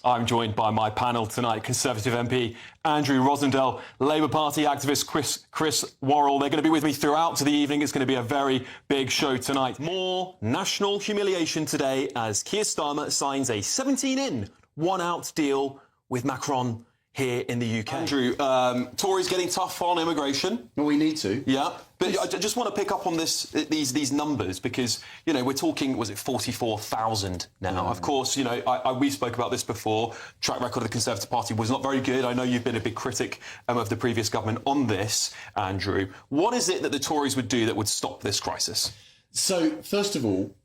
I'm joined by my panel tonight, Conservative MP Andrew Rosindell, Labour Party activist Chris Worrall. They're going to be with me throughout to the evening. It's going to be a very big show tonight. More national humiliation today as Keir Starmer signs a 17-in, one-out deal with Macron here in the UK. Andrew, Tories getting tough on immigration. Well, we need to. Yeah, but I just want to pick up on these numbers because, you know, we're talking, was it 44,000 now? Of course, you know, we spoke about this before. Track record of the Conservative Party was not very good. I know you've been a big critic of the previous government on this, Andrew. What is it that the Tories would do that would stop this crisis? So, first of all,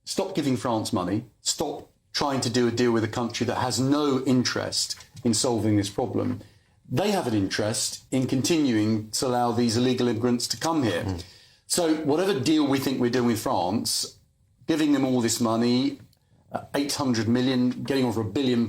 stop giving France money. Stop trying to do a deal with a country that has no interest in solving this problem. They have an interest in continuing to allow these illegal immigrants to come here. So whatever deal we think we're doing with France, giving them all this money, 800 million, getting over £1 billion,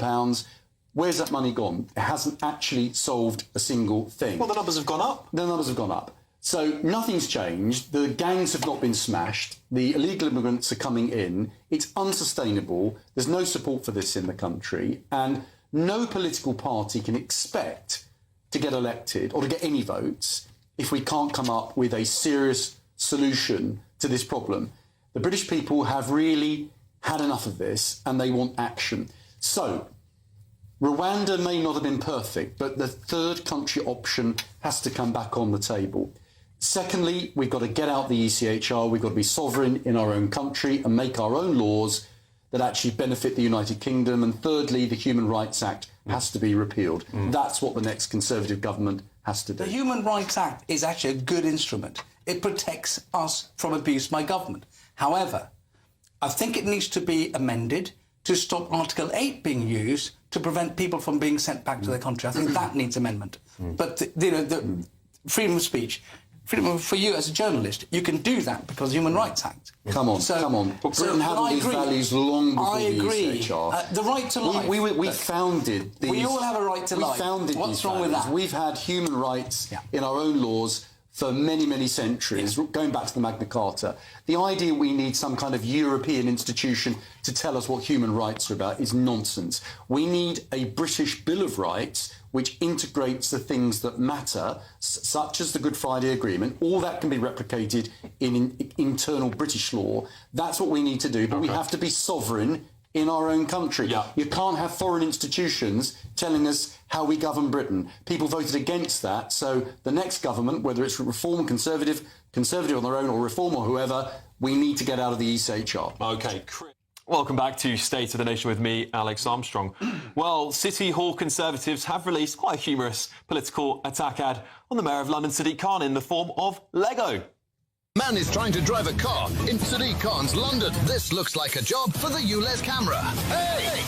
where's that money gone? It hasn't actually solved a single thing. Well, the numbers have gone up. The numbers have gone up. So nothing's changed. The gangs have not been smashed. The illegal immigrants are coming in. It's unsustainable. There's no support for this in the country. And no political party can expect to get elected or to get any votes if we can't come up with a serious solution to this problem. The British people have really had enough of this and they want action. So Rwanda may not have been perfect, but the third country option has to come back on the table. Secondly, we've got to get out the ECHR. We've got to be sovereign in our own country and make our own laws that actually benefit the United Kingdom. And thirdly, the Human Rights Act has to be repealed. That's what the next Conservative government has to do. The Human Rights Act is actually a good instrument. It protects us from abuse by government. However, I think it needs to be amended to stop Article 8 being used to prevent people from being sent back to their country. I think that needs amendment. But the freedom of speech, freedom for you as a journalist, you can do that because of the Human Rights Act. Come on. But Britain had all these values long before the ECHR. The right to life. We founded these... We all have a right to life. What's wrong with that? We've had human rights in our own laws for many, many centuries, going back to the Magna Carta. The idea we need some kind of European institution to tell us what human rights are about is nonsense. We need a British Bill of Rights which integrates the things that matter, such as the Good Friday Agreement. All that can be replicated in internal British law. That's what we need to do, but we have to be sovereign in our own country. You can't have foreign institutions telling us how we govern Britain. People voted against that, so the next government, whether it's Reform, Conservative on their own, or Reform or whoever, we need to get out of the ECHR. OK. Welcome back to State of the Nation with me, Alex Armstrong. Well, City Hall Conservatives have released quite a humorous political attack ad on the Mayor of London, Sadiq Khan, in the form of Lego. Man is trying to drive a car in Sadiq Khan's London. This looks like a job for the ULEZ camera. Hey!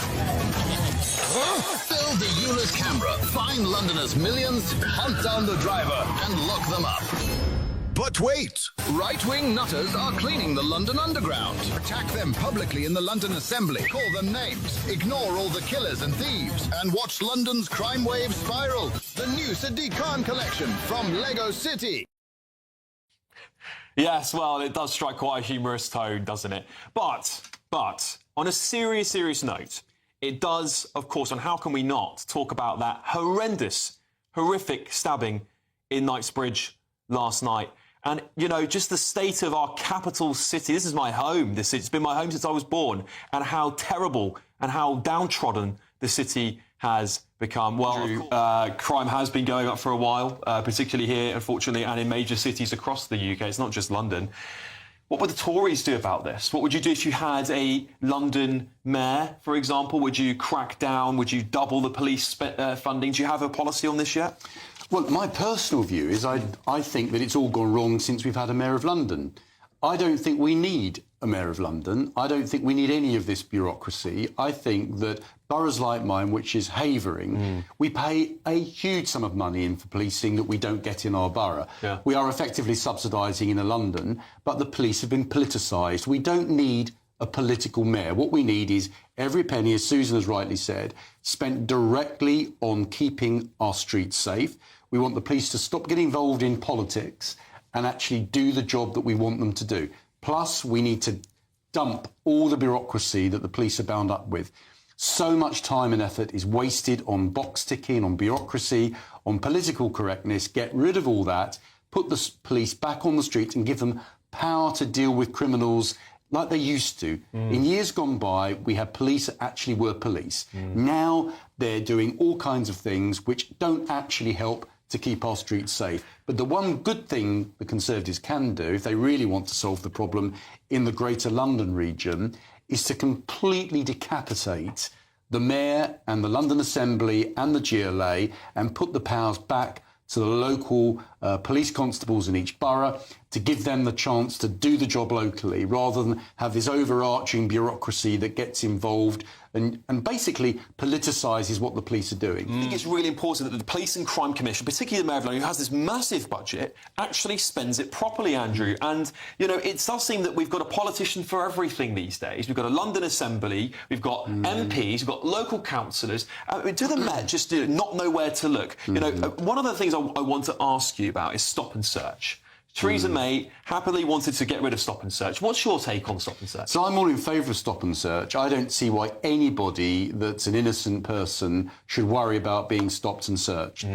Build the ULEZ camera, find Londoners' millions, hunt down the driver, and lock them up. But wait! Right-wing nutters are cleaning the London Underground. Attack them publicly in the London Assembly. Call them names. Ignore all the killers and thieves. And watch London's crime wave spiral. The new Sadiq Khan collection from Lego City. Yes, well, it does strike quite a humorous tone, doesn't it? But on a serious note, it does, of course, and how can we not talk about that horrific stabbing in Knightsbridge last night? And, you know, just the state of our capital city. This is my home. It's been my home since I was born. And how terrible and how downtrodden the city has become. Well, crime has been going up for a while, particularly here, unfortunately, and in major cities across the UK. It's not just London. What would the Tories do about this? What would you do if you had a London mayor, for example? Would you crack down? Would you double the police funding? Do you have a policy on this yet? Well, my personal view is I think that it's all gone wrong since we've had a Mayor of London. I don't think we need a Mayor of London. I don't think we need any of this bureaucracy. I think that boroughs like mine, which is Havering, we pay a huge sum of money in for policing that we don't get in our borough. We are effectively subsidising in London, but the police have been politicised. We don't need a political mayor. What we need is every penny, as Susan has rightly said, spent directly on keeping our streets safe. We want the police to stop getting involved in politics and actually do the job that we want them to do. Plus, we need to dump all the bureaucracy that the police are bound up with. So much time and effort is wasted on box ticking, on bureaucracy, on political correctness. Get rid of all that, put the police back on the street and give them power to deal with criminals like they used to. In years gone by, we had police that actually were police. Now they're doing all kinds of things which don't actually help to keep our streets safe. But the one good thing the Conservatives can do, if they really want to solve the problem in the Greater London region, is to completely decapitate the Mayor and the London Assembly and the GLA and put the powers back to the local police constables in each borough to give them the chance to do the job locally rather than have this overarching bureaucracy that gets involved and basically politicises what the police are doing. I think it's really important that the Police and Crime Commission, particularly the Mayor of London, who has this massive budget, actually spends it properly, Andrew. And, you know, it does seem that we've got a politician for everything these days. We've got a London Assembly, we've got MPs, we've got local councillors. Do the Met just not know where to look? You know, one of the things I want to ask you about is stop and search. Theresa May happily wanted to get rid of stop and search. What's your take on stop and search? So I'm all in favour of stop and search. I don't see why anybody that's an innocent person should worry about being stopped and searched.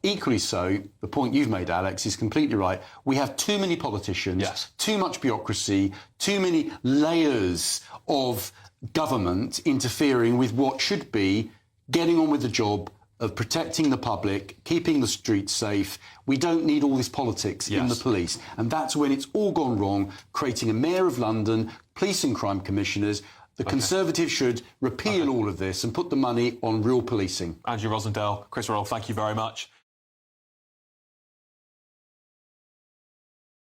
Equally so, the point you've made, Alex, is completely right. We have too many politicians, too much bureaucracy, too many layers of government interfering with what should be getting on with the job of protecting the public, keeping the streets safe. We don't need all this politics in the police. And that's when it's all gone wrong, creating a Mayor of London, police and crime commissioners. The Conservatives should repeal all of this and put the money on real policing. Andrew Rosindell, Chris Worrall, thank you very much.